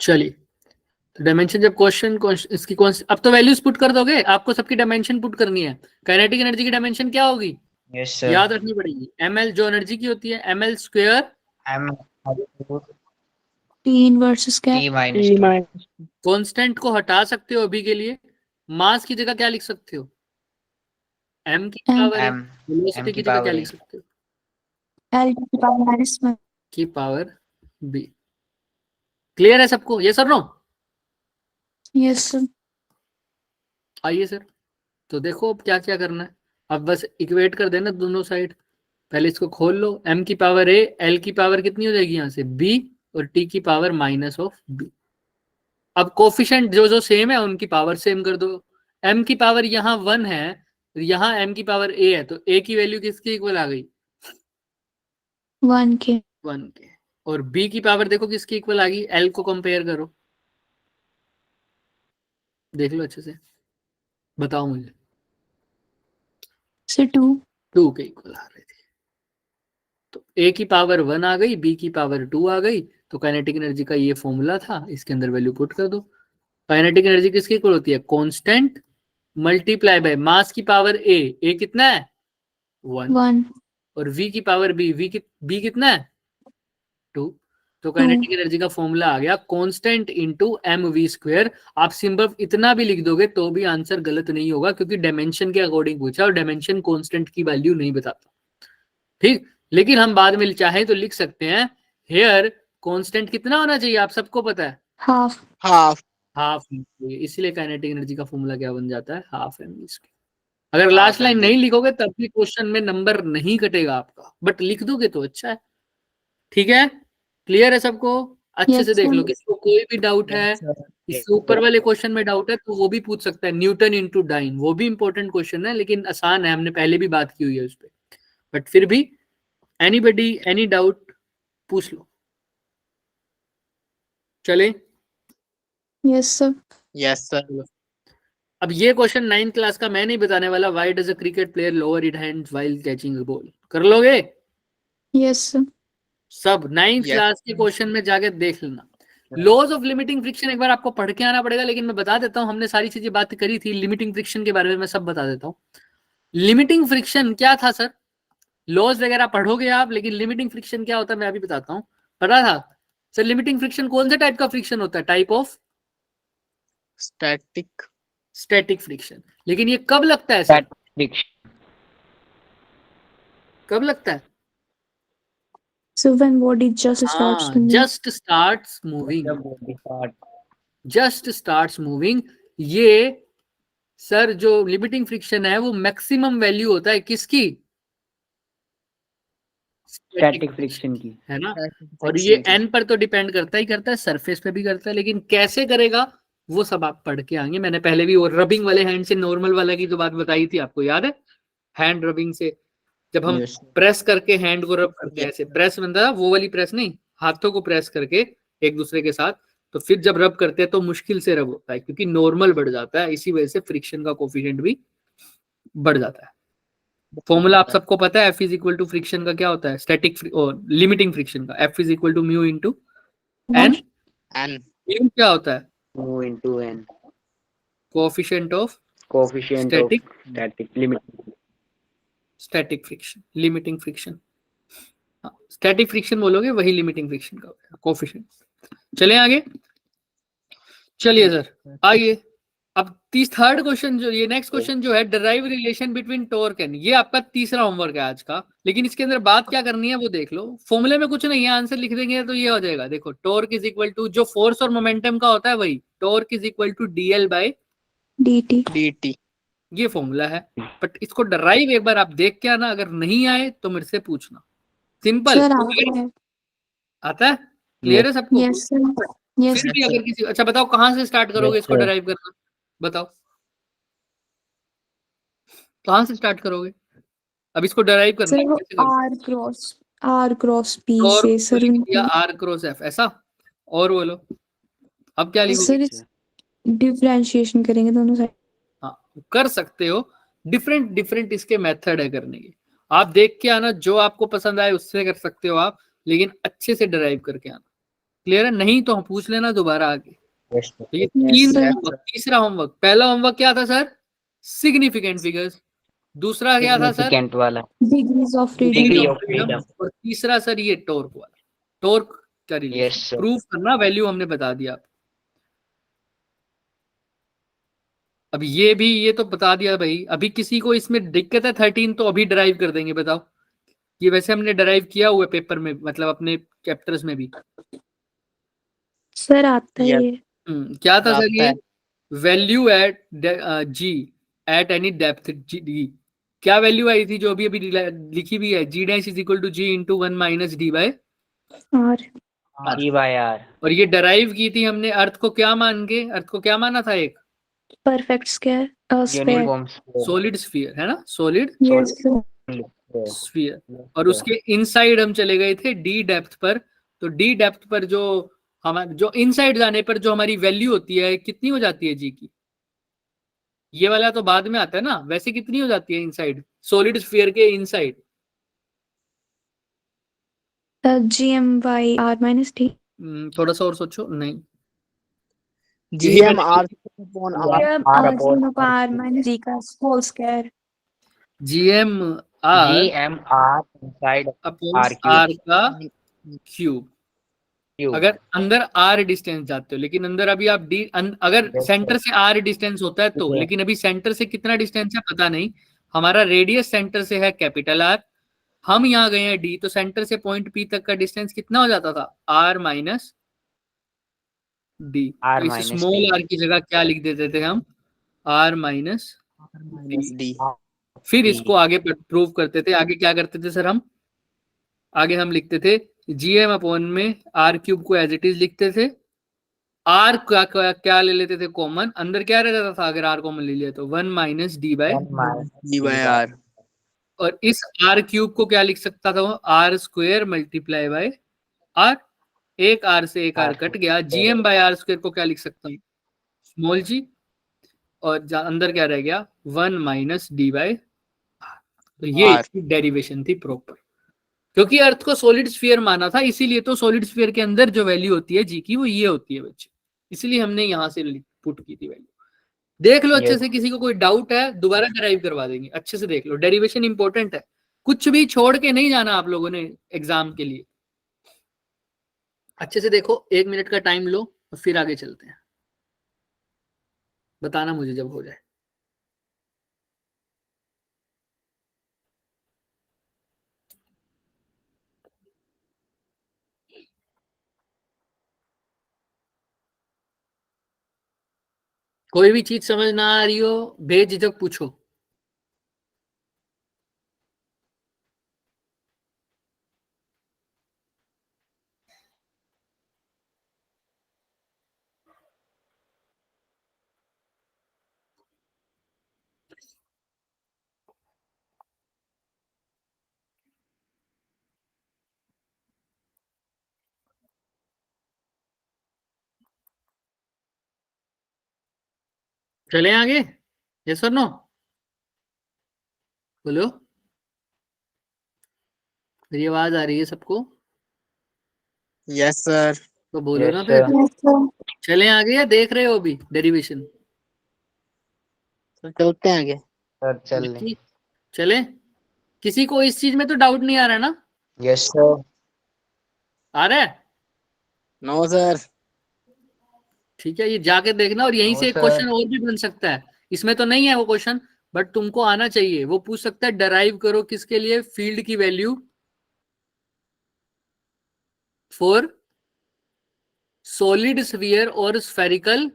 चलिए। तो डायमेंशन जब क्वेश्चन इसकी अब तो वैल्यूज पुट कर दोगे, आपको सबकी डायमेंशन पुट करनी है। काइनेटिक एनर्जी की डायमेंशन क्या होगी, यस सर याद रखनी पड़ेगी, ml जो एनर्जी की होती है, ml square. m T inverse क्या t है? minus T 2 minus कांस्टेंट को हटा सकते हो अभी के लिए, मास की जगह क्या लिख सकते हो, m की M पावर है, m वेलोसिटी m की की जगह क्या पावर लिख है सकते हो, L to the power -1। की पावर b। क्लियर है सबको, ये सर नो, Yes sir। आइए सर। तो देखो अब क्या क्या करना है, अब बस इक्वेट कर देना दोनों साइड। पहले इसको खोल लो, m की पावर a, l की पावर कितनी हो जाएगी यहाँ से b, और t की पावर माइनस ऑफ b। अब कोफिशिएंट जो जो सेम है उनकी पावर सेम कर दो। m की पावर यहाँ 1 है, यहाँ m की पावर a है, तो a की वैल्यू किसकी इक्वल आ गई, 1 के। 1 के। और b की पावर देखो किसकी इक्वल आ गई, l को कंपेयर करो, देख लो अच्छे से, बताओ मुझे। से 2। 2 के इक्वल आ रही थी, तो a की पावर 1 आ गई, b की पावर 2 आ गई, तो काइनेटिक एनर्जी का ये फॉर्मूला था, इसके अंदर वैल्यू पुट कर दो। काइनेटिक एनर्जी किसकी इक्वल होती है, कांस्टेंट मल्टीप्लाई बाय मास की पावर a कितना है 1, 1 और v की पावर b कितना है 2। तो 2। काइनेटिक एनर्जी का फॉर्मूला आ गया कांस्टेंट इनटू mv स्क्वायर। आप सिंपल इतना भी लिख दोगे तो भी आंसर गलत नहीं होगा, क्योंकि डायमेंशन के अकॉर्डिंग पूछा और डायमेंशन कांस्टेंट की वैल्यू नहीं बताता, ठीक। लेकिन हम बाद में चाहे तो लिख सकते हैं, हेयर कांस्टेंट कितना होना चाहिए, आप सबको पता है, हाफ। half हाफ, इसलिए काइनेटिक एनर्जी का फॉर्मूला क्या बन जाता है, हाफ mv स्क्वायर। अगर लास्ट लाइन नहीं लिखोगे तब भी क्वेश्चन में नंबर नहीं कटेगा आपका, बट लिख दोगे तो अच्छा है, ठीक है। क्लियर है सबको, अच्छे से Yes देख sir। लो, किसी को कोई भी डाउट है, yes sir इससे ऊपर वाले क्वेश्चन में डाउट है तो वो भी पूछ सकता है, न्यूटन इनटू डाइन, वो भी इंपॉर्टेंट क्वेश्चन है, लेकिन आसान है, हमने पहले भी बात की हुई है उस पर, बट फिर भी एनीबडी एनी डाउट पूछ लो, चले। Yes sir। yes sir अब ये क्वेश्चन 9th क्लास का मैं नहीं बताने वाला, why does a cricket player lower it hands while catching a ball, कर लोगे Yes sir। सब 9th yes क्लास के क्वेश्चन में जाके देख लेना। लॉज ऑफ लिमिटिंग फ्रिक्शन एक बार आपको पढ़ के आना पड़ेगा, लेकिन मैं बता देता हूं, हमने सारी चीजें बात करी थी लिमिटिंग फ्रिक्शन के बारे में, मैं सब बता देता हूं। लिमिटिंग फ्रिक्शन क्या था सर, लॉज वगैरह पढ़ोगे आप, लेकिन लिमिटिंग फ्रिक्शन क्या होता है मैं अभी बताता हूँ। पता था सर लिमिटिंग फ्रिक्शन कौन से टाइप का फ्रिक्शन होता है, type of static static friction. लेकिन ये कब लगता है सर, कब लगता है, So when body just starts हाँ, to move। Just starts moving, just starts moving. ये सर जो लिमिटिंग फ्रिक्शन है वो मैक्सिमम वैल्यू होता है किसकी, स्टैटिक फ्रिक्शन की। है ना। static और ये friction की। एन पर तो डिपेंड करता ही करता है, सरफेस पे भी करता है, लेकिन कैसे करेगा वो सब आप पढ़ के आएंगे। मैंने पहले भी वो रबिंग वाले हैंड से नॉर्मल वाला की तो बात बताई थी, आपको याद है, हैंड रबिंग से, जब हम यस प्रेस करके हैंड को रब करते हैं, yes ऐसे प्रेस बनता है, वो वाली प्रेस नहीं, हाथों को प्रेस करके एक दूसरे के साथ, तो फिर जब रब करते हैं तो मुश्किल से रब होता है, क्योंकि नॉर्मल बढ़ जाता है, इसी वजह से फ्रिक्शन का कोफिशिएंट भी बढ़ जाता है। फॉर्मूला आप सबको पता है, F is equal to friction का क्या होता है, स्टैटिक और लिमिटिंग फ्रिक्शन का, F is equal to mu into N. and mu क्या होता है, mu into N coefficient of coefficient of static static limit static friction, limiting friction. हाँ, स्टैटिक फ्रिक्शन बोलोगे वही लिमिटिंग फ्रिक्शन का कोफिशिएंट। चले आगे, चलिए सर आइए। अब थर्ड क्वेश्चन जो ये नेक्स्ट क्वेश्चन जो है, derive relation between torque and, ये आपका तीसरा होमवर्क है आज का। लेकिन इसके अंदर बात क्या करनी है वो देख लो। फॉर्मूले में कुछ नहीं है, आंसर लिख देंगे तो ये हो जाएगा। देखो टॉर्क इज इक्वल टू, जो फोर्स और मोमेंटम का होता है वही, torque is equal to DL by dt। dt। ये फॉर्मूला है। बट इसको डराइव एक बार आप देख के आना, अगर नहीं आए तो मेरे से पूछना। सिंपल सर आता है। आता है, क्लियर है सबको? यस सर, यस फिर भी अगर किसी, अच्छा बताओ कहाँ से स्टार्ट करोगे इसको डराइव करना, बताओ कहाँ से स्टार्ट करोगे अब इसको डराइव करना सर। है? वो कैसे करोगे? r क्रॉस p टॉर्क से को सर। लिख दिया आर क्रॉस एफ, ऐसा? और बोलो अब क्या लिखोगे? सर डिफरेंशिएशन करेंगे दोनों साइड। हाँ कर सकते हो, डिफरेंट डिफरेंट इसके मेथड है करने के। आप देख के आना, जो आपको पसंद आए उससे कर सकते हो आप, लेकिन अच्छे से डराइव करके आना। क्लियर है? नहीं तो हम पूछ लेना दोबारा आगे। तो ये तीन sir। होमवर्क। तीसरा होमवर्क, पहला होमवर्क क्या था सर? Significant figures. दूसरा क्या था सर? सिग्निफिकेंट वाला, degrees of degree freedom. Of freedom. और तीसरा सर ये टॉर्क वाला, टॉर्क का यस रिलेशन सर। प्रूव करना, वैल्यू हमने बता दिया। अब ये तो बता दिया भाई। अभी किसी को इसमें दिक्कत है 13 तो अभी डराइव कर देंगे, बताओ। ये वैसे हमने डराइव किया हुआ है पेपर में, मतलब अपने चैप्टर्स में भी। सर आता है Yes। ये। क्या था सर आता ये? है। Value at g at any depth D. क्या वैल्यू आई थी जो अभी अभी लिखी हुई है? G dash is equal to g into 1 minus D by r r। और ये डराइव की थी हमने अर्थ को क्या मान के? अर्थ को क्या माना था? एक perfect square square. Uniform solid sphere, है ना? Solid yes sir. स्फीयर। और उसके इनसाइड हम चले गए थे डी डेप्थ पर। तो डी डेप्थ पर जो हमारे, जो इनसाइड जाने पर जो हमारी वैल्यू होती है, कितनी हो जाती है जी की? ये वाला तो बाद में आता है ना। वैसे कितनी हो जाती है इनसाइड, सॉलिड स्फीयर के इनसाइड? gm/r minus t। थोड़ा सा और सोचो। नहीं, gm r upon r। r minus d का whole square. GM R GMR inside upon R cube. R का क्यूब। अगर अंदर आर डिस्टेंस जाते हो, लेकिन अंदर अभी आप अगर सेंटर से आर डिस्टेंस होता है तो, लेकिन अभी सेंटर से कितना डिस्टेंस है पता नहीं। हमारा रेडियस सेंटर से है कैपिटल आर, हम यहाँ गए हैं डी, तो सेंटर से पॉइंट पी तक का डिस्टेंस कितना हो जाता था? R minus D. तो इस स्मॉल आर की जगह क्या लिख देते थे हम? R minus d। फिर इसको आगे प्रूव करते थे। आगे क्या करते थे सर हम? आगे हम लिखते थे जीएम अपॉन में आर क्यूब को एज इट इज लिखते थे। आर क्या ले लेते थे कॉमन? अंदर क्या रह जाता था अगर आर कॉमन ले लिया तो? 1 minus D by, d by r। और इस आर क्यूब को क्या लिख सकता था वो? R square multiply by R. एक आर से एक आर कट गया। जीएम बाय आर स्क्वायर को क्या लिख सकता हूँ? Small G. और अंदर क्या रह गया? 1 माइनस डी बाय। तो ये डेरिवेशन थी प्रॉपर, क्योंकि अर्थ को सॉलिड स्फीयर माना था, इसीलिए तो सॉलिड स्फीयर के अंदर जो वैल्यू होती है जी की वो ये होती है बच्चे, इसलिए हमने यहां से पुट की थी वैल्यू। देख लो अच्छे से, किसी को कोई डाउट है दोबारा डराइव करवा देंगे। अच्छे से देख लो, डेरिवेशन इंपॉर्टेंट है, कुछ भी छोड़ के नहीं जाना आप लोगों ने एग्जाम के लिए। अच्छे से देखो, 1 मिनट का टाइम लो और फिर आगे चलते हैं। बताना मुझे जब हो जाए। कोई भी चीज समझ ना आ रही हो बेझिझक पूछो। चले आगे, यस और नो? बोलो, मेरी आवाज आ रही है सबको? yes sir। तो बोलो ना फिर। चले आगे या देख रहे हो अभी डेरिवेशन? तो चलते हैं आगे। सर चल चले। किसी को इस चीज में तो डाउट नहीं आ रहा ना? Yes sir. आ रहा है? No sir. ठीक है, ये जाके देखना, और यहीं नो से एक सर। क्वेश्चन और भी बन सकता है। इसमें तो नहीं है वो क्वेश्चन, बट तुमको आना चाहिए। वो पूछ सकता है डराइव करो किसके लिए, फील्ड की वैल्यू फॉर सॉलिड स्फीयर और स्फेरिकल,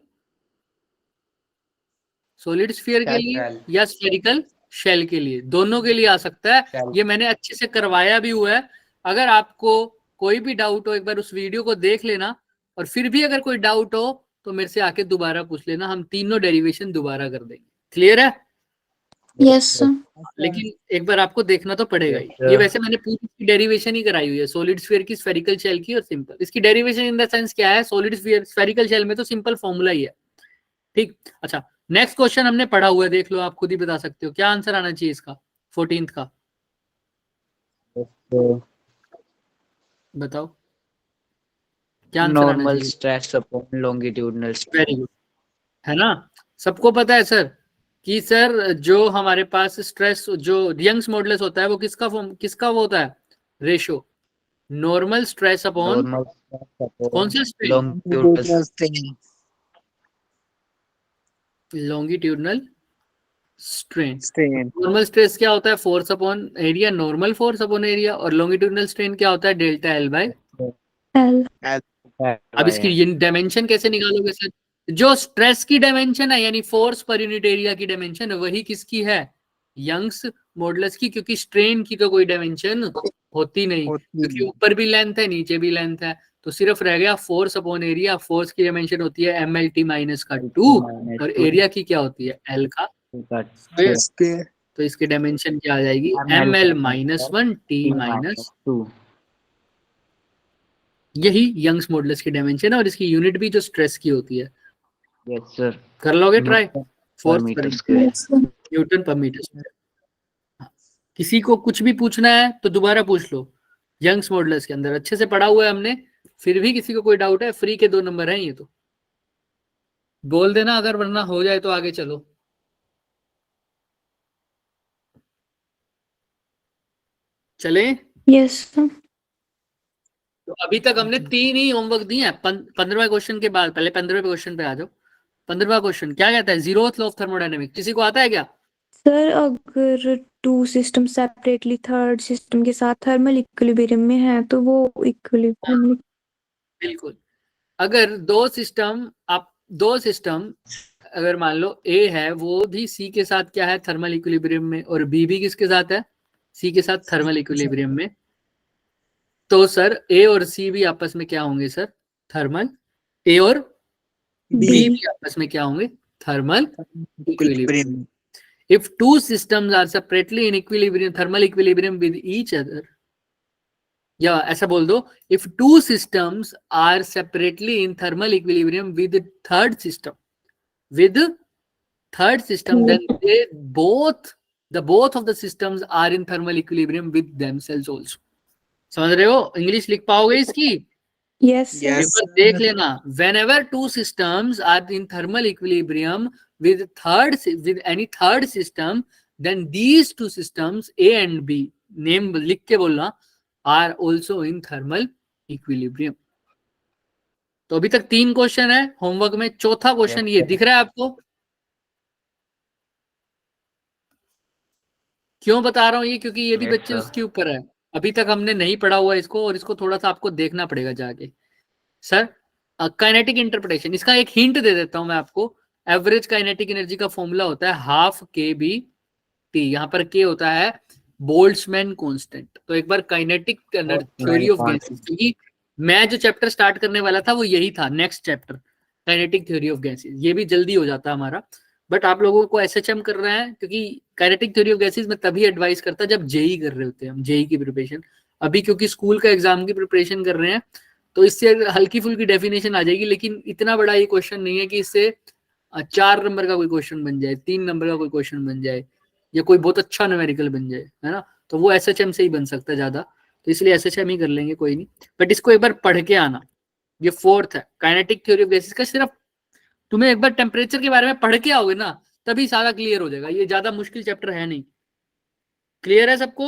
सॉलिड स्फीयर के लिए शेल। या स्फेरिकल शेल के लिए, दोनों के लिए आ सकता है। शेल। ये मैंने अच्छे से करवाया भी हुआ है। अगर आपको कोई भी डाउट हो, एक बार उस वीडियो को देख लेना, और फिर भी अगर कोई डाउट हो तो मेरे से आके दोबारा पूछ लेना, हम तीनों डेरिवेशन दोबारा कर देंगे। क्लियर है? Yes sir. लेकिन एक बार आपको देखना तो पड़ेगा ही। Yes, ये sir. वैसे मैंने पूरी डेरिवेशन ही कराई हुई है, सॉलिड स्फीयर की, स्फेरिकल शेल की और सिंपल। इसकी डेरिवेशन इन द सेंस क्या है, सॉलिड स्फीयर स्फेरिकल शेल में तो सिंपल फॉर्मूला ही है। ठीक, अच्छा नेक्स्ट क्वेश्चन हमने पढ़ा हुआ है, देख लो, आप खुद ही बता सकते हो क्या आंसर आना चाहिए इसका, 14th का। बताओ क्या आंसर आना नॉर्मल चाहिए? Stress upon longitudinal strain. Very good, है ना? सबको पता है सर कि सर जो हमारे पास स्ट्रेस, जो यंग्स मॉडुलस होता है, वो किसका फॉर्म, किसका वो होता है, ratio, normal stress upon normal stress कौन अपॉन सा strain, longitudinal strain. Longitudinal strain. Strain. Normal stress क्या होता है, force upon area, normal force upon area. और लॉन्गिट्यूडनल स्ट्रेन क्या होता है, डेल्टा एल बाय। एल। अब इसकी डायमेंशन कैसे निकालोगे सर? जो स्ट्रेस की डायमेंशन है, यानी फोर्स पर यूनिट एरिया की डायमेंशन, वही किसकी है, यंग्स मॉडुलस की, क्योंकि स्ट्रेन की तो कोई डायमेंशन होती नहीं, क्योंकि ऊपर भी लेंथ है नीचे भी लेंथ है, तो सिर्फ रह गया फोर्स अपॉन एरिया। फोर्स की डायमेंशन होती है MLT माइनस का 2, और एरिया की क्या होती है, L का स्क्वायर। तो इसकी डायमेंशन क्या आ जाएगी, ML माइनस 1 T माइनस 2। यही यंग्स मॉडुलस की डायमेंशन है, और इसकी यूनिट भी जो स्ट्रेस की होती है। Yes sir. कर लोगे ट्राई, फोर्स पर metre square. Yes sir. Newton पर मीटर स्क्वायर। किसी को कुछ भी पूछना है तो दोबारा पूछ लो, यंग्स मॉडुलस के अंदर अच्छे से पढ़ा हुआ है हमने। फिर भी किसी को कोई डाउट है, फ्री के 2 नंबर हैं ये, तो बोल देना अगर, वरना हो जाए तो आगे चलो। चले? Yes sir. तो अभी तक हमने 3 ही होमवर्क दिए हैं। 15वें क्वेश्चन के बाद, पहले 15वें क्वेश्चन पे आ जाओ। 15वां क्वेश्चन क्या कहता है, जीरोथ लॉ ऑफ थर्मोडायनेमिक्स, किसी को आता है क्या? सर अगर two system separately third system के साथ थर्मल इक्विलिब्रियम में है तो वो इक्विलिब्रियम। बिल्कुल। अगर दो सिस्टम अगर मान लो ए है, वो भी सी के साथ क्या है, थर्मल इक्विलिब्रियम में, और बी भी किसके साथ है, सी के साथ थर्मल इक्विलिब्रियम में, तो सर ए और सी भी आपस में क्या होंगे सर, थर्मल, ए और बी भी आपस में क्या होंगे, thermal equilibrium. If two systems are separately in equilibrium, thermal equilibrium with each other, या ऐसा बोल दो, if two systems are separately in thermal equilibrium with third system, then they both of the systems are in thermal equilibrium with themselves also. समझ रहे हो? English लिख पाओगे इसकी? Yes sir. एक बार देख लेना, whenever two systems are in thermal equilibrium with any third system, then these two systems A and B, name लिख के बोलना, are also in thermal equilibrium. तो अभी तक 3 क्वेश्चन है होमवर्क में, चौथा क्वेश्चन ये दिख रहा है आपको? क्यों बता रहा हूँ ये, क्योंकि ये भी बच्चे उसके ऊपर है, अभी तक हमने नहीं पढ़ा हुआ इसको, और इसको थोड़ा सा आपको देखना पड़ेगा जाके। सर काइनेटिक इंटरप्रिटेशन, इसका एक हिंट दे देता हूं मैं आपको। एवरेज काइनेटिक एनर्जी का फॉर्मूला होता है हाफ kBT, यहाँ पर के होता है बोल्ट्जमैन कांस्टेंट। तो एक बार काइनेटिक थ्योरी ऑफ गैसेस, क्योंकि मैं जो चैप्टर स्टार्ट करने वाला था वो यही था, next chapter kinetic theory of gases, ये भी जल्दी हो जाता है हमारा, बट आप लोगों को SHM कर रहे हैं, क्योंकि काइनेटिक थ्योरी ऑफ गैसेस में तभी एडवाइस करता जब जेई कर रहे होते हैं हम, जेई की प्रिपरेशन। अभी क्योंकि स्कूल का एग्जाम की प्रिपरेशन कर रहे हैं, तो इससे हल्की फुल्की डेफिनेशन आ जाएगी, लेकिन इतना बड़ा ये क्वेश्चन नहीं है कि इससे 4 नंबर का कोई क्वेश्चन बन जाए, 3 नंबर का कोई क्वेश्चन बन जाए, या कोई बहुत अच्छा न्यूमेरिकल बन जाए, है ना? तो वो SHM से ही बन सकता है ज्यादा, तो इसलिए SHM ही कर लेंगे, कोई नहीं। बट इसको एक बार पढ़ के आना, ये 4th है काइनेटिक थ्योरी ऑफ गैसेस का। सिर्फ तुम्हें एक बार टेम्परेचर के बारे में पढ़ के आओगे ना, तभी सारा क्लियर हो जाएगा, ये ज्यादा मुश्किल चैप्टर है नहीं। क्लियर है सबको?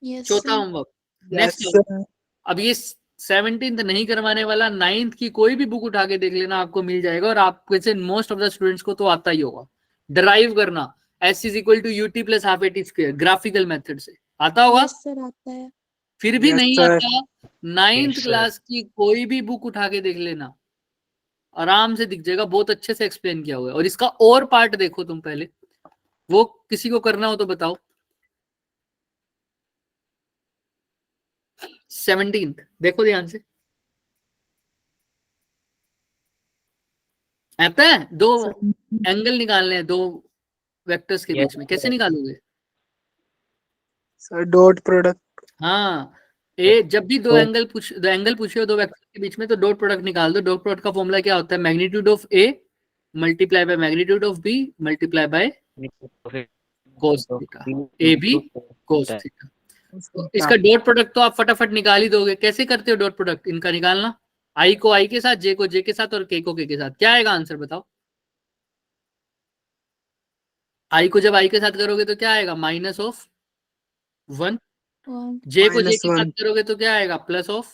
यस चौथा sir. Homework. Yes next sir. अब ये 17th नहीं करवाने वाला, 9th की कोई भी बुक उठा के देख लेना, आपको मिल जाएगा। और आपको से मोस्ट ऑफ द स्टूडेंट्स को तो आता ही होगा डराइव करना, S is equal to UT plus half A T square graphical method से आता होगा। यस सर आता है। फिर भी Yes, नहीं sir. आता, 9th Yes, sir. क्लास की कोई भी बुक उठा के देख लेना, आराम से दिख जाएगा, बहुत अच्छे से एक्सप्लेन किया हुआ है। और इसका और पार्ट देखो तुम पहले, वो किसी को करना हो तो बताओ। 17th देखो ध्यान से, आता है? दो एंगल निकालने हैं दो वेक्टर्स के Yes, बीच में, कैसे sir. निकालोगे? Sir dot product. हाँ, जब भी दो एंगल पूछे हो दो वेक्टर के बीच में, तो डॉट प्रोडक्ट निकाल दो। डॉट प्रोडक्ट का फॉर्मूला क्या होता है? Magnitude of A multiply by magnitude of B multiply by cos theta, A B cos theta. तो इसका डॉट प्रोडक्ट तो आप फटाफट निकाल ही दोगे। कैसे करते हो डॉट प्रोडक्ट इनका निकालना? आई को आई के साथ, जे को जे के साथ और के को के साथ। क्या आएगा आंसर बताओ? आई को जब आई के साथ करोगे तो क्या आएगा? Minus of 1। जे को जे के साथ करोगे तो क्या आएगा? Plus of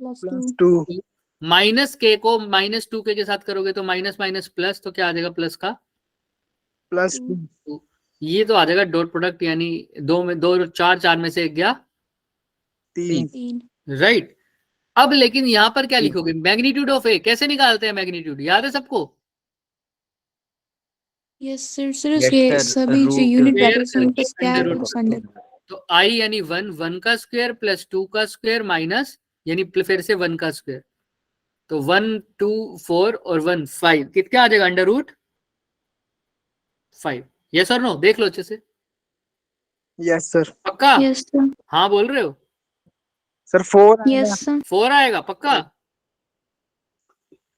plus 2। माइनस के को माइनस 2 के साथ करोगे तो माइनस माइनस प्लस, तो क्या आ जाएगा? प्लस का प्लस 2। ये तो आ जाएगा डॉट प्रोडक्ट, यानी दो में दो, चार, चार में से एक गया 3। 3। राइट। अब लेकिन यहां पर क्या लिखोगे? मैग्नीट्यूड ऑफ ए कैसे निकालते हैं? मैग्नीट्यूड याद है सबको? Yes sir. सर Yes, उसके sir. सभी जो Root यूनिट square वेक्टर्स हैं उनका करके स्क्वायर under प्लस अंडर। तो आई यानी 1, 1 का स्क्वायर प्लस 2 का स्क्वायर माइनस, यानी फिर से 1 का स्क्वायर। तो 1 2 4 और 1 5, कितना आ जाएगा? Under root 5। यस और नो? देख लो अच्छे से। Yes sir. पक्का? Yes sir. हाँ बोल रहे हो? Sir 4 yes sir. 4 आएगा पक्का?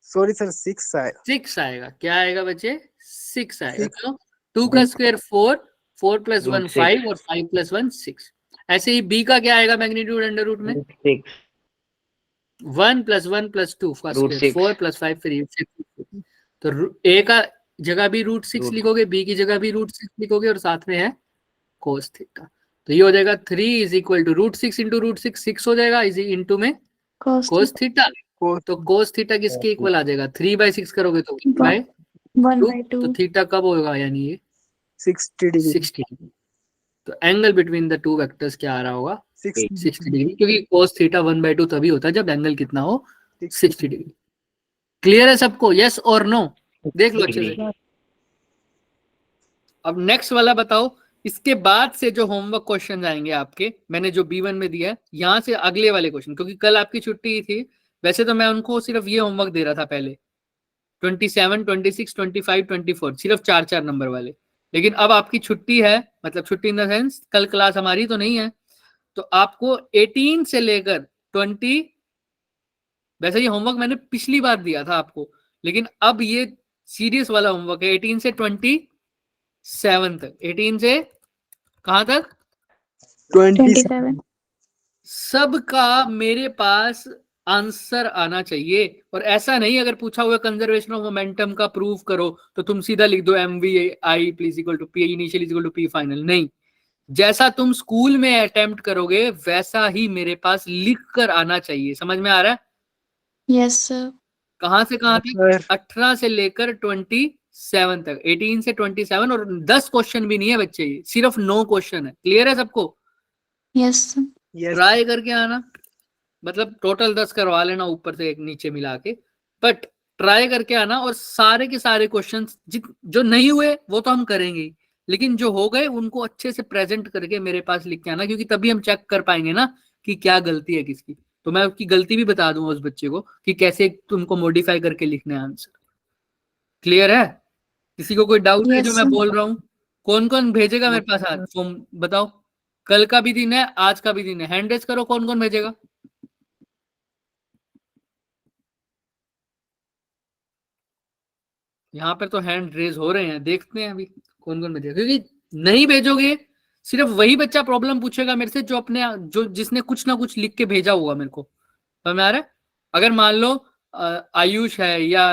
सॉरी सर 6 आएगा। 6 आएगा। क्या आएगा बच्चे? 6 आएगा। 6। क्यों? 2 का स्क्वायर 4, 4 प्लस 1 Root 5 और 5 प्लस 1 6। ऐसे ही बी का क्या आएगा मैग्नीट्यूड अंडर रूट में? 6. 1 प्लस 1 प्लस 2 का Root स्क्वायर 6. 4 प्लस 5 3 6। तो ए का जगह भी रूट 6 Root. लिखोगे, बी की जगह भी रूट 6 लिखोगे, और साथ में है कोस थीटा। तो ये हो जाएगा 3 is equal to root 6 into root 6, 6 हो जाएगा, इज इंटू में कोस थीटा। तो कोस थीटा किसके इक्वल आ जाएगा? 3/6 करोगे तो 1/2। तो थीटा कब होगा? यानी ये 60 डिग्री। 60 डिग्री। तो angle between the two vectors क्या आ रहा होगा? 60 डिग्री, क्योंकि कोस थीटा 1/2 तभी होता है जब एंगल कितना हो? 60 डिग्री। क्लियर है सबको? यस और नो? देख लो अच्छे से। अब नेक्स्ट वाला बताओ। इसके बाद से जो होमवर्क क्वेश्चन आएंगे आपके, मैंने जो B1 में दिया है, यहां से अगले वाले क्वेश्चन, क्योंकि कल आपकी छुट्टी थी। वैसे तो मैं उनको सिर्फ ये होमवर्क दे रहा था पहले, 27, 26, 25, 24, सिर्फ 4-4 नंबर वाले। लेकिन अब आपकी छुट्टी है, मतलब छुट्टी इन द सेंस कल क्लास हमारी तो नहीं है, तो आपको 18 से लेकर 20, वैसे ये होमवर्क मैंने पिछली बार दिया था आपको, लेकिन अब ये सीरियस वाला होमवर्क है 18 से 27 तक। 18 से कहां तक? 27। सबका मेरे पास आंसर आना चाहिए। और ऐसा नहीं अगर पूछा हुआ कंजर्वेशन ऑफ मोमेंटम का प्रूव करो तो तुम सीधा लिख दो MVI please equal to P initial equal to P final. नहीं, जैसा तुम स्कूल में अटेम्प्ट करोगे वैसा ही मेरे पास लिख कर आना चाहिए। समझ में आ रहा है? Yes sir. कहां से कहां तक? 18 से लेकर 27 तक, 18 से 27। और 10 क्वेश्चन भी नहीं है बच्चे, ये सिर्फ 9 क्वेश्चन है। क्लियर है सबको? Yes sir. ट्राई करके आना, मतलब टोटल 10 करवा लेना ऊपर से एक नीचे मिला के, बट ट्राई करके आना। और सारे के सारे क्वेश्चन जो नहीं हुए वो तो हम करेंगे ही, लेकिन जो हो गए उनको अच्छे से प्रेजेंट करके मेरे पास लिख के आना, क्योंकि तभी हम चेक कर पाएंगे ना कि क्या गलती है किसकी। तो मैं उसकी गलती भी बता दूंगा उस बच्चे को कि कैसे तुमको मॉडिफाई करके लिखना है आंसर। क्लियर है? किसी को कोई डाउट है Yes, जो मैं sir. बोल रहा हूँ? कौन कौन भेजेगा मेरे पास आज फॉर्म बताओ? कल का भी दिन है, आज का भी दिन है, हैंड रेज करो कौन कौन भेजेगा। यहाँ पर तो हैंड रेज हो रहे हैं, देखते हैं अभी कौन कौन भेजेगा। क्योंकि नहीं भेजोगे सिर्फ वही बच्चा प्रॉब्लम पूछेगा मेरे से जो अपने जिसने कुछ ना कुछ लिख के भेजा होगा मेरे को। समझ में आ रहा है? अगर मान लो आयुष है या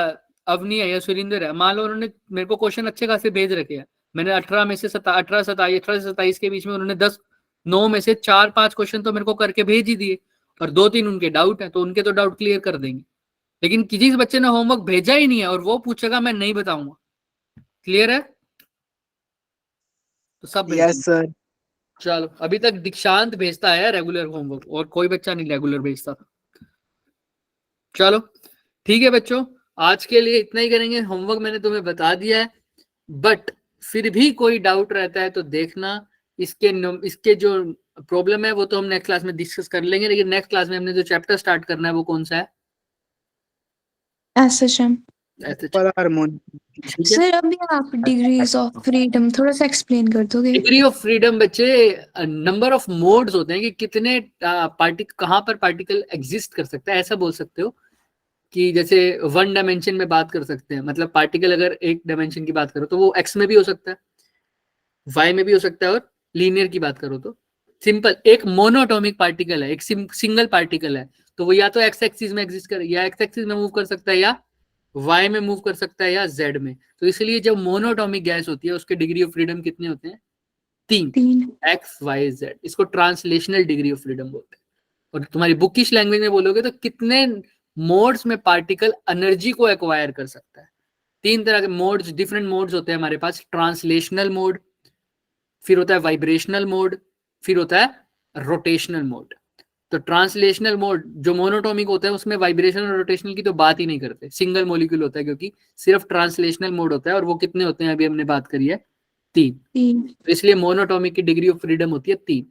अवनी है या सुरेंद्र है, मान लो उन्होंने मेरे को क्वेश्चन अच्छे खासे भेज रखे हैं, मैंने 18 में से 18 से 27 के बीच में उन्होंने 9 में से 4-5 क्वेश्चन तो मेरे को करके भेज ही दिए, और 2-3 उनके डाउट है, तो उनके तो डाउट क्लियर कर देंगे। लेकिन किसी बच्चे ने होमवर्क भेजा ही नहीं है और वो पूछेगा मैं नहीं बताऊंगा, क्लियर है? तो सब भेजेंगे। Yes sir. चलो, अभी तक दीक्षांत भेजता है रेगुलर होमवर्क, और कोई बच्चा नहीं रेगुलर भेजता था। चलो ठीक है बच्चों, आज के लिए इतना ही करेंगे। होमवर्क मैंने तुम्हें बता दिया है, बट फिर भी कोई डाउट रहता है तो देखना। इसके जो प्रॉब्लम है वो तो हम नेक्स्ट क्लास में डिस्कस कर लेंगे, लेकिन नेक्स्ट क्लास में हमने जो चैप्टर स्टार्ट करना है वो कौन सा है? SHM। पर हार्मोन। ठीक है, सर अभी आप डिग्रीज ऑफ फ्रीडम थोड़ा सा एक्सप्लेन कर दोगे? डिग्री ऑफ फ्रीडम बच्चे नंबर ऑफ मोड्स होते हैं कि कितने कहाँ पर पार्टिकल एग्जिस्ट कर सकता है, ऐसा बोल सकते हो। कि जैसे 1 डायमेंशन में बात कर सकते हैं, मतलब पार्टिकल अगर एक डायमेंशन की बात करो तो वो एक्स में भी हो सकता है, वाई में भी हो सकता है, और लीनियर की बात करो तो सिंपल एक मोनोटॉमिक पार्टिकल है, एक सिंगल पार्टिकल है, तो वो या तो एक्स एक्सिस में एग्जिस्ट कर, या एक्स एक्सिस में मूव कर सकता है, या वाई में मूव कर सकता है, या जेड में। तो इसलिए जब मोनोटॉमिक गैस होती है उसके डिग्री ऑफ फ्रीडम कितने होते हैं? 3, एक्स वाई जेड। इसको ट्रांसलेशनल डिग्री ऑफ फ्रीडम बोलते हैं। और तुम्हारी बुकिश लैंग्वेज में बोलोगे तो कितने मोड्स में पार्टिकल एनर्जी को एक्वायर कर सकता है। 3 तरह के मोड्स, डिफरेंट मोड्स होते हैं हमारे पास। ट्रांसलेशनल मोड, फिर होता है वाइब्रेशनल मोड, फिर होता है रोटेशनल मोड। तो ट्रांसलेशनल मोड जो मोनोटॉमिक होता है उसमें वाइब्रेशन और रोटेशनल की तो बात ही नहीं करते, सिंगल मॉलिक्यूल होता है, क्योंकि सिर्फ ट्रांसलेशनल मोड होता है, और वो कितने होते हैं अभी हमने बात करी है? 3। तो इसलिए मोनोटॉमिक की डिग्री ऑफ फ्रीडम होती है 3।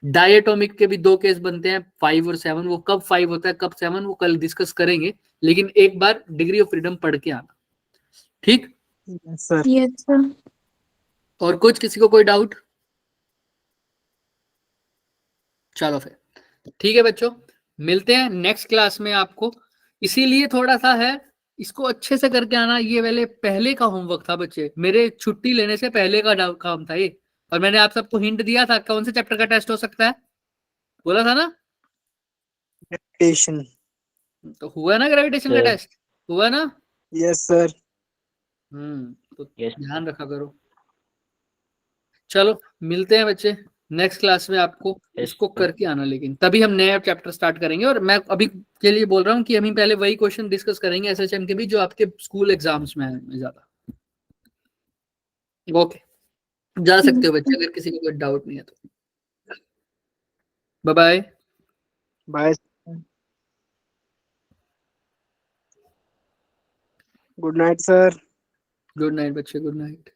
डायटोमिक के भी 2 केस बनते हैं, 5 और 7। वो कब 5 होता है कब 7 वो कल डिस्कस करेंगे, लेकिन एक बार डिग्री ऑफ फ्रीडम पढ़ के आना, ठीक? Yes sir. Yes sir. और कुछ किसी को कोई डाउट? चलो फिर ठीक है बच्चों, मिलते हैं नेक्स्ट क्लास में आपको। इसीलिए थोड़ा सा है, इसको अच्छे से करके आना। ये पहले का होमवर्क था बच्चे, मेरे छुट्टी लेने से पहले का काम था ये। और मैंने आप सबको हिंट दिया था कौन से चैप्टर का टेस्ट हो सकता है, बोला था ना? ग्रेविटेशन। तो हुआ ना ग्रेविटेशन का टेस्ट, हुआ ना? Yes sir. तो ध्यान रखा करो। चलो मिलते हैं बच्चे नेक्स्ट क्लास में, आपको इसको करके आना, लेकिन तभी हम नया चैप्टर स्टार्ट करेंगे। और मैं अभी के लिए बोल रहा हूँ कि हम पहले वही क्वेश्चन डिस्कस करेंगे एसएचएम के भी जो आपके स्कूल एग्जाम्स में है ज्यादा। ओके, जा सकते हो बच्चे अगर किसी को कोई डाउट नहीं है तो। Bye bye. Bye. Good night sir. Good night बच्चे, गुड नाइट।